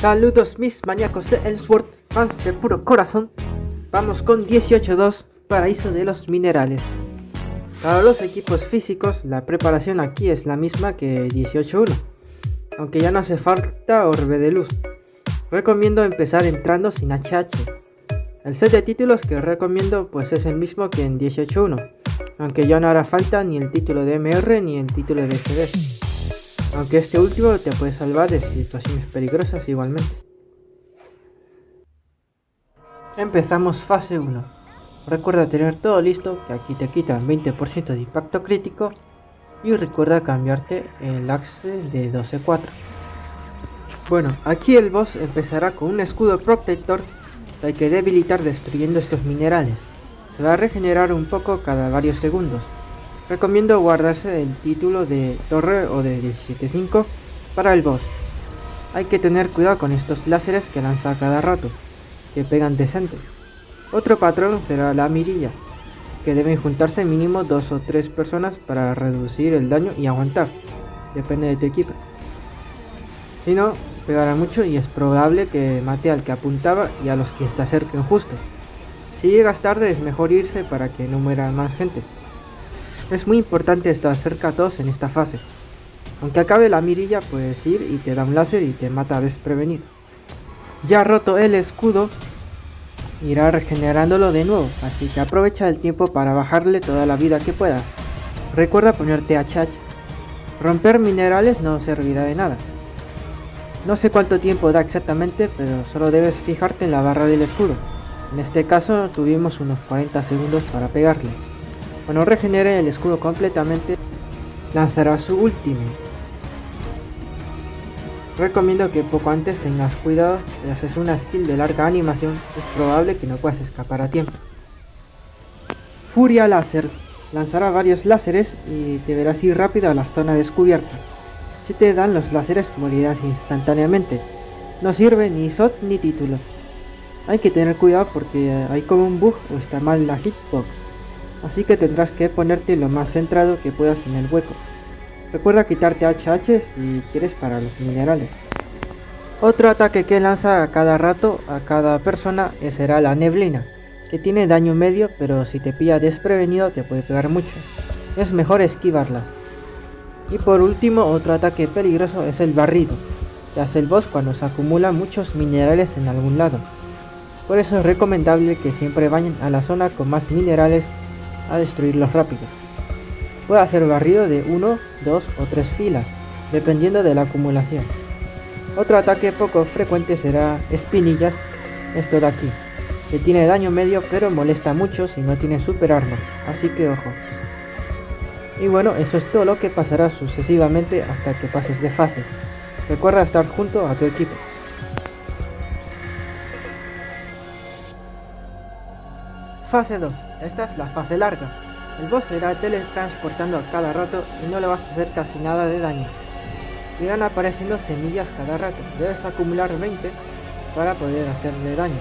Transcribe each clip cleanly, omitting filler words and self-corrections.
Saludos mis maníacos de Ellsworth, fans de puro corazón. Vamos con 18-2, Paraíso de los Minerales. Para los equipos físicos, la preparación aquí es la misma que 18-1, aunque ya no hace falta orbe de luz. Recomiendo empezar entrando sin HH. El set de títulos que recomiendo pues es el mismo que en 18-1, aunque ya no hará falta ni el título de MR ni el título de CD. Aunque este último te puede salvar de situaciones peligrosas igualmente. Empezamos fase 1. Recuerda tener todo listo, que aquí te quitan 20% de impacto crítico. Y recuerda cambiarte el axe de 12-4. Bueno, aquí el boss empezará con un escudo protector que hay que debilitar destruyendo estos minerales. Se va a regenerar un poco cada varios segundos. Recomiendo guardarse el título de torre o de 17-5 para el boss. Hay que tener cuidado con estos láseres que lanza a cada rato, que pegan decente. Otro patrón será la mirilla, que deben juntarse mínimo 2 o 3 personas para reducir el daño y aguantar, depende de tu equipo. Si no, pegará mucho y es probable que mate al que apuntaba y a los que se acerquen justo. Si llegas tarde es mejor irse para que no muera más gente. Es muy importante estar cerca a todos en esta fase. Aunque acabe la mirilla puedes ir y te da un láser y te mata desprevenido. Ya roto el escudo, irá regenerándolo de nuevo, así que aprovecha el tiempo para bajarle toda la vida que puedas. Recuerda ponerte HH. Romper minerales no servirá de nada. No sé cuánto tiempo da exactamente, pero solo debes fijarte en la barra del escudo. En este caso tuvimos unos 40 segundos para pegarle. Cuando regenere el escudo completamente, lanzará su último. Recomiendo que poco antes tengas cuidado, si haces una skill de larga animación, es probable que no puedas escapar a tiempo. Furia Láser. Lanzará varios láseres y deberás ir rápido a la zona descubierta. Si te dan los láseres morirás instantáneamente. No sirve ni SOT ni título. Hay que tener cuidado porque hay como un bug o está mal la hitbox. Así que tendrás que ponerte lo más centrado que puedas en el hueco. Recuerda quitarte HH si quieres para los minerales. Otro ataque que lanza a cada rato a cada persona será la neblina, que tiene daño medio, pero si te pilla desprevenido te puede pegar mucho. Es mejor esquivarla. Y por último, otro ataque peligroso es el barrido, que hace el boss cuando se acumulan muchos minerales en algún lado. Por eso es recomendable que siempre vayan a la zona con más minerales a destruirlos rápido. Puede hacer barrido de 1, 2 o 3 filas, dependiendo de la acumulación. Otro ataque poco frecuente será espinillas, esto de aquí, que tiene daño medio pero molesta mucho si no tiene super arma, así que ojo. Y bueno, eso es todo lo que pasará sucesivamente hasta que pases de fase. Recuerda estar junto a tu equipo. Fase 2. Esta es la fase larga. El boss se irá teletransportando a cada rato y no le vas a hacer casi nada de daño. Irán apareciendo semillas cada rato. Debes acumular 20 para poder hacerle daño.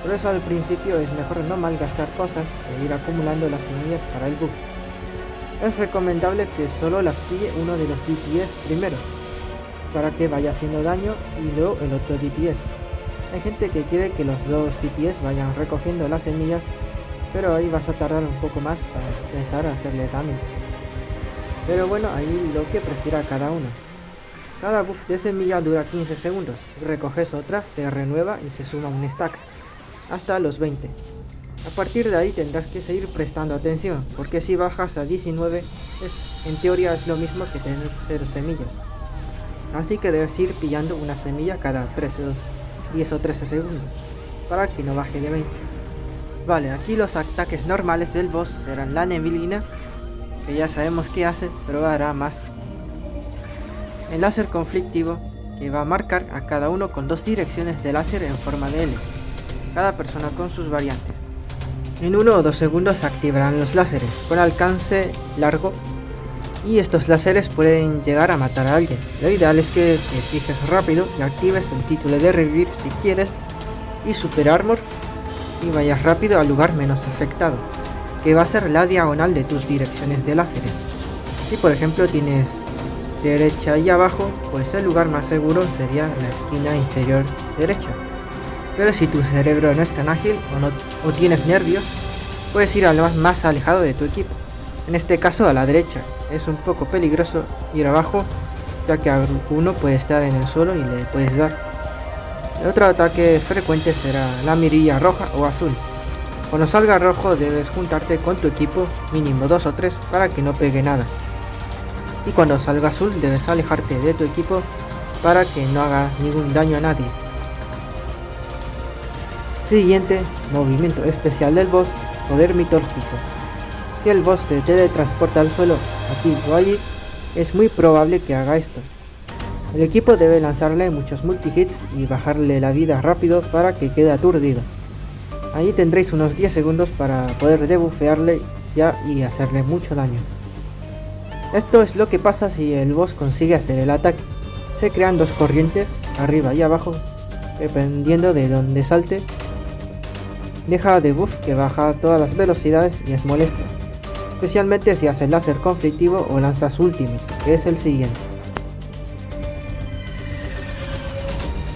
Por eso al principio es mejor no malgastar cosas e ir acumulando las semillas para el buff. Es recomendable que solo las pille uno de los DPS primero, para que vaya haciendo daño y luego el otro DPS. Hay gente que quiere que los dos DPS vayan recogiendo las semillas, pero ahí vas a tardar un poco más para empezar a hacerle damage. Pero bueno, ahí lo que prefiera cada uno. Cada buff de semilla dura 15 segundos, recoges otra, se renueva y se suma un stack, hasta los 20. A partir de ahí tendrás que seguir prestando atención, porque si bajas a 19, en teoría es lo mismo que tener 0 semillas. Así que debes ir pillando una semilla cada 10 o 13 segundos, para que no baje de 20. Vale, aquí los ataques normales del boss serán la neblina, que ya sabemos qué hace, pero hará más. El láser conflictivo, que va a marcar a cada uno con 2 direcciones de láser en forma de L, cada persona con sus variantes. En 1 o 2 segundos se activarán los láseres, con alcance largo, y estos láseres pueden llegar a matar a alguien. Lo ideal es que te fijes rápido y actives el título de revivir si quieres, y super armor, y vayas rápido al lugar menos afectado, que va a ser la diagonal de tus direcciones de láseres. Si por ejemplo tienes derecha y abajo, pues el lugar más seguro sería la esquina inferior derecha. Pero si tu cerebro no es tan ágil o tienes nervios, puedes ir al más alejado de tu equipo. En este caso a la derecha. Es un poco peligroso ir abajo, ya que alguno puede estar en el suelo y le puedes dar. El otro ataque frecuente será la mirilla roja o azul. Cuando salga rojo debes juntarte con tu equipo, mínimo 2 o 3, para que no pegue nada. Y cuando salga azul debes alejarte de tu equipo para que no haga ningún daño a nadie. Siguiente, movimiento especial del boss, poder mitológico. Si el boss se teletransporta al suelo, aquí o allí, es muy probable que haga esto. El equipo debe lanzarle muchos multihits y bajarle la vida rápido para que quede aturdido. Ahí tendréis unos 10 segundos para poder debufearle ya y hacerle mucho daño. Esto es lo que pasa si el boss consigue hacer el ataque. Se crean dos corrientes, arriba y abajo, dependiendo de donde salte. Deja debuff que baja todas las velocidades y es molesto, especialmente si hace láser conflictivo o lanzas ultimate, que es el siguiente.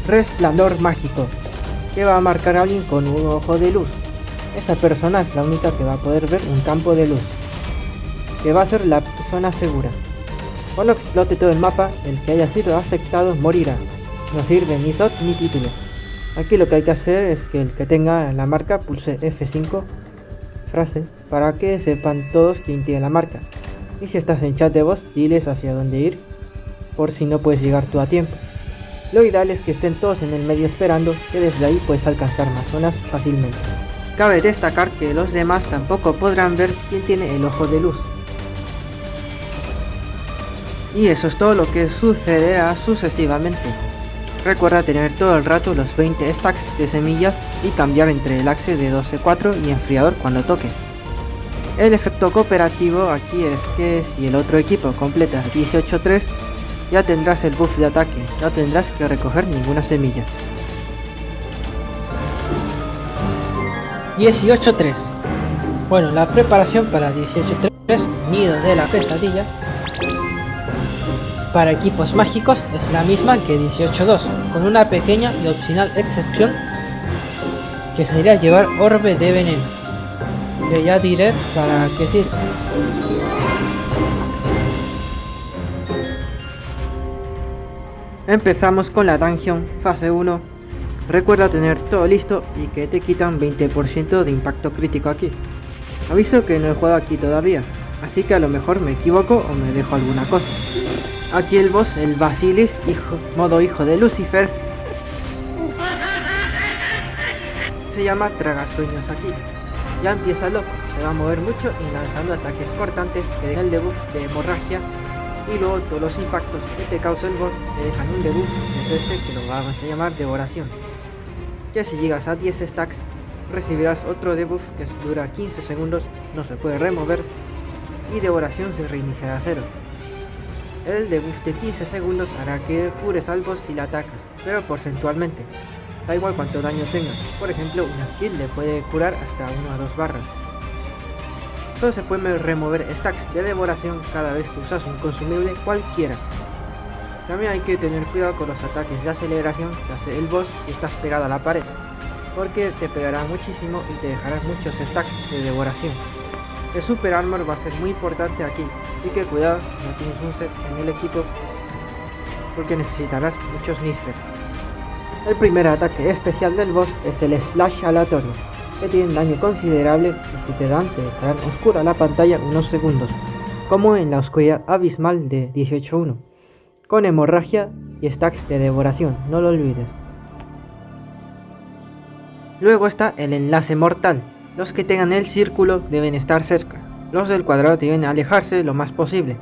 Resplandor mágico, que va a marcar a alguien con un ojo de luz. Esta persona es la única que va a poder ver un campo de luz, que va a ser la zona segura. Cuando explote todo el mapa, el que haya sido afectado morirá. No sirve ni SOT ni título. Aquí lo que hay que hacer es que el que tenga la marca pulse F5 frase para que sepan todos quién tiene la marca. Y si estás en chat de voz, diles hacia dónde ir, por si no puedes llegar tú a tiempo. Lo ideal es que estén todos en el medio esperando, que desde ahí puedes alcanzar más zonas fácilmente. Cabe destacar que los demás tampoco podrán ver quién tiene el ojo de luz. Y eso es todo lo que sucederá sucesivamente. Recuerda tener todo el rato los 20 stacks de semillas y cambiar entre el axe de 12-4 y enfriador cuando toque. El efecto cooperativo aquí es que si el otro equipo completa 18-3, ya tendrás el buff de ataque, no tendrás que recoger ninguna semilla. 18-3. Bueno, la preparación para 18-3, nido de la pesadilla, para equipos mágicos es la misma que 18-2, con una pequeña y opcional excepción, que sería llevar orbe de veneno, que ya diré para qué sirve. Empezamos con la dungeon, fase 1. Recuerda tener todo listo y que te quitan 20% de impacto crítico aquí. Aviso que no he jugado aquí todavía, así que a lo mejor me equivoco o me dejo alguna cosa. Aquí el boss, el Basilis, modo hijo de Lucifer, se llama Tragasueños aquí. Ya empieza loco, se va a mover mucho y lanzando ataques cortantes que dejan el debuff de hemorragia. Y luego todos los impactos que te causa el boss te dejan un debuff, que es este que lo vamos a llamar devoración, que si llegas a 10 stacks recibirás otro debuff que dura 15 segundos, no se puede remover y devoración se reiniciará a 0. El debuff de 15 segundos hará que cures al boss si le atacas, pero porcentualmente, da igual cuánto daño tenga. Por ejemplo, una skill le puede curar hasta 1 a 2 barras. Solo se puede remover stacks de devoración cada vez que usas un consumible cualquiera. También hay que tener cuidado con los ataques de aceleración que hace el boss si estás pegado a la pared, porque te pegará muchísimo y te dejará muchos stacks de devoración. El super armor va a ser muy importante aquí, así que cuidado si no tienes un set en el equipo, porque necesitarás muchos Nister. El primer ataque especial del boss es el slash aleatorio, que tiene daño considerable y si te dan te dejarán oscura la pantalla unos segundos, como en la oscuridad abismal de 18-1, con hemorragia y stacks de devoración, no lo olvides. Luego está el enlace mortal. Los que tengan el círculo deben estar cerca, los del cuadrado deben alejarse lo más posible.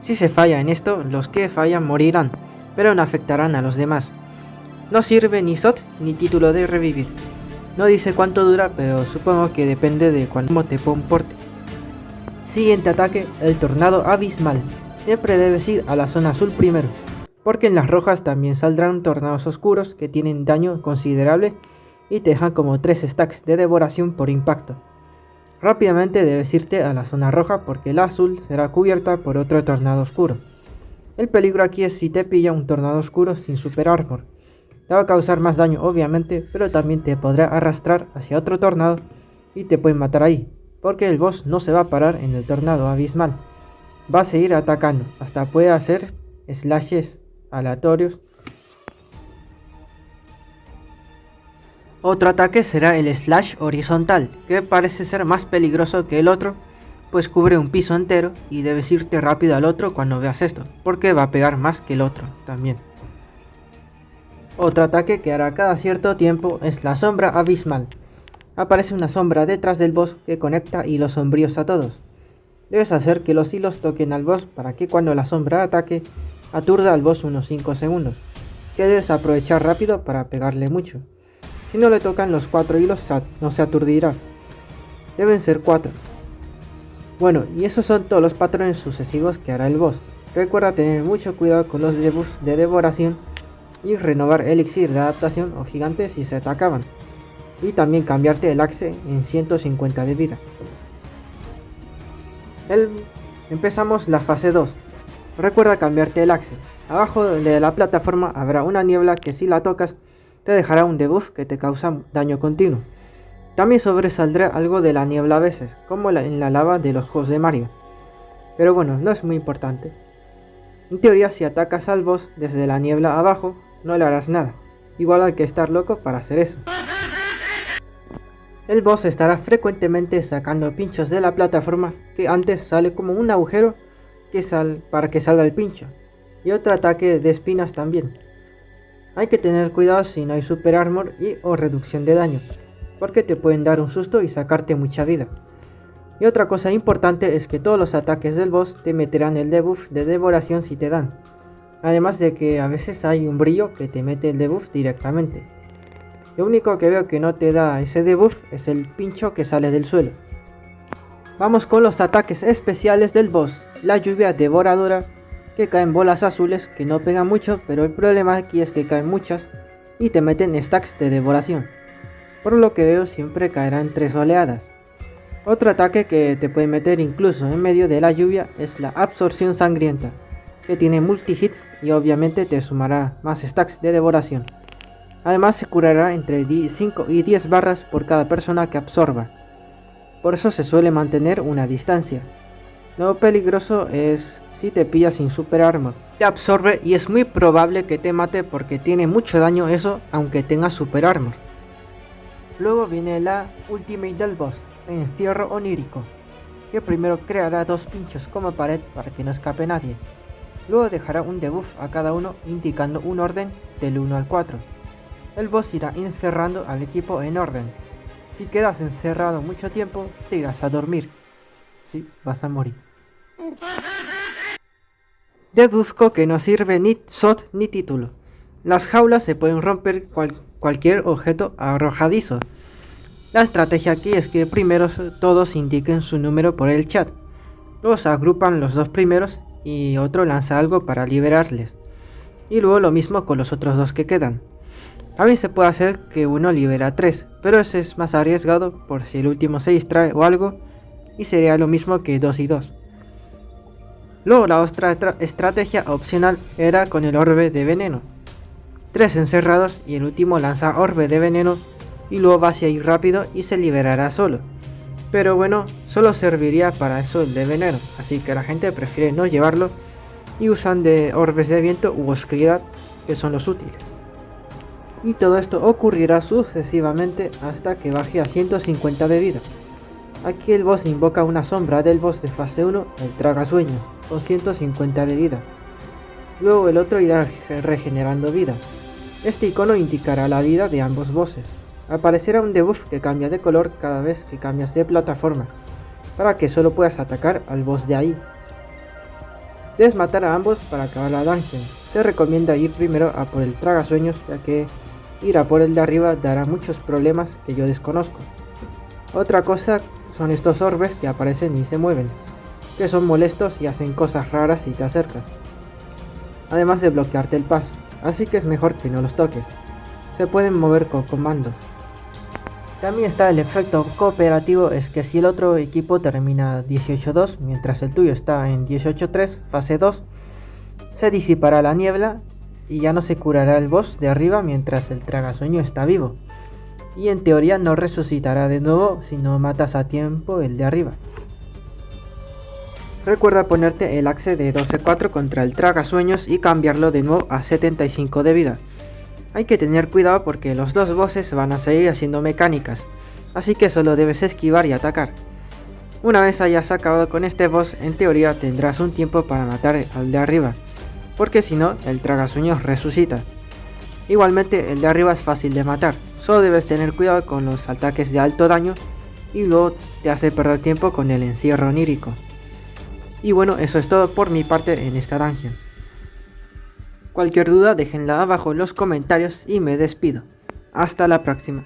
Si se falla en esto, los que fallan morirán, pero no afectarán a los demás. No sirve ni SOT ni título de revivir. No dice cuánto dura, pero supongo que depende de cómo te comporte. Siguiente ataque, el tornado abismal. Siempre debes ir a la zona azul primero, porque en las rojas también saldrán tornados oscuros que tienen daño considerable y te dejan como 3 stacks de devoración por impacto. Rápidamente debes irte a la zona roja porque la azul será cubierta por otro tornado oscuro. El peligro aquí es si te pilla un tornado oscuro sin super armor. Te va a causar más daño obviamente, pero también te podrá arrastrar hacia otro tornado y te pueden matar ahí, porque el boss no se va a parar en el tornado abismal. Va a seguir atacando, hasta puede hacer slashes aleatorios. Otro ataque será el slash horizontal, que parece ser más peligroso que el otro, pues cubre un piso entero y debes irte rápido al otro cuando veas esto, porque va a pegar más que el otro también. Otro ataque que hará cada cierto tiempo es la sombra abismal. Aparece una sombra detrás del boss que conecta hilos sombríos a todos. Debes hacer que los hilos toquen al boss para que cuando la sombra ataque, aturda al boss unos 5 segundos, que debes aprovechar rápido para pegarle mucho. Si no le tocan los 4 hilos no se aturdirá. Deben ser 4. Bueno, y esos son todos los patrones sucesivos que hará el boss. Recuerda tener mucho cuidado con los debuffs de devoración y renovar elixir de adaptación o gigantes si se atacaban. Y también cambiarte el axe en 150 de vida. Empezamos la fase 2. Recuerda cambiarte el axe. Abajo de la plataforma habrá una niebla que si la tocas te dejará un debuff que te causa daño continuo. También sobresaldrá algo de la niebla a veces, como en la lava de los juegos de Mario. Pero bueno, no es muy importante. En teoría, si atacas al boss desde la niebla abajo, no le harás nada. Igual hay que estar loco para hacer eso. El boss estará frecuentemente sacando pinchos de la plataforma, que antes sale como un agujero para que salga el pincho. Y otro ataque de espinas también. Hay que tener cuidado si no hay super armor o reducción de daño, porque te pueden dar un susto y sacarte mucha vida. Y otra cosa importante es que todos los ataques del boss te meterán el debuff de devoración si te dan. Además de que a veces hay un brillo que te mete el debuff directamente. Lo único que veo que no te da ese debuff es el pincho que sale del suelo. Vamos con los ataques especiales del boss. La lluvia devoradora, que caen bolas azules que no pegan mucho, pero el problema aquí es que caen muchas y te meten stacks de devoración. Por lo que veo siempre caerán 3 oleadas. Otro ataque que te puede meter incluso en medio de la lluvia es la absorción sangrienta, que tiene multi hits y obviamente te sumará más stacks de devoración. Además se curará entre 5 y 10 barras por cada persona que absorba. Por eso se suele mantener una distancia. Lo peligroso es si te pillas sin super armor. Te absorbe y es muy probable que te mate porque tiene mucho daño eso aunque tenga super armor. Luego viene la ultimate del boss, encierro onírico, que primero creará 2 pinchos como pared para que no escape nadie. Luego dejará un debuff a cada uno indicando un orden del 1 al 4. El boss irá encerrando al equipo en orden. Si quedas encerrado mucho tiempo, te irás a dormir. Sí, vas a morir. Deduzco que no sirve ni shot ni título. Las jaulas se pueden romper cualquier objeto arrojadizo. La estrategia aquí es que primero todos indiquen su número por el chat. Luego se agrupan los 2 primeros y otro lanza algo para liberarles. Y luego lo mismo con los otros 2 que quedan. También se puede hacer que uno libera a 3, pero ese es más arriesgado por si el último se distrae o algo, y sería lo mismo que 2 y 2. Luego la otra estrategia opcional era con el orbe de veneno. 3 encerrados y el último lanza orbe de veneno y luego va hacia ahí rápido y se liberará solo. Pero bueno, solo serviría para eso el de veneno, así que la gente prefiere no llevarlo y usan de orbes de viento u oscuridad, que son los útiles. Y todo esto ocurrirá sucesivamente hasta que baje a 150 de vida. Aquí el boss invoca una sombra del boss de fase 1, el tragasueño, con 150 de vida. Luego el otro irá regenerando vida. Este icono indicará la vida de ambos bosses. Aparecerá un debuff que cambia de color cada vez que cambias de plataforma, para que solo puedas atacar al boss de ahí. Debes matar a ambos para acabar la dungeon. Se recomienda ir primero a por el tragasueños, ya que ir a por el de arriba dará muchos problemas que yo desconozco. Otra cosa son estos orbes que aparecen y se mueven, que son molestos y hacen cosas raras si te acercas, además de bloquearte el paso, así que es mejor que no los toques. Se pueden mover con comandos. También está el efecto cooperativo, es que si el otro equipo termina 18-2 mientras el tuyo está en 18-3, fase 2, se disipará la niebla y ya no se curará el boss de arriba mientras el tragasueño está vivo. Y en teoría no resucitará de nuevo si no matas a tiempo el de arriba. Recuerda ponerte el axe de 12-4 contra el tragasueños y cambiarlo de nuevo a 75 de vida. Hay que tener cuidado porque los dos bosses van a seguir haciendo mecánicas, así que solo debes esquivar y atacar. Una vez hayas acabado con este boss, en teoría tendrás un tiempo para matar al de arriba, porque si no, el tragasueños resucita. Igualmente, el de arriba es fácil de matar, solo debes tener cuidado con los ataques de alto daño y luego te hace perder tiempo con el encierro onírico. Y bueno, eso es todo por mi parte en esta dungeon. Cualquier duda déjenla abajo en los comentarios y me despido. Hasta la próxima.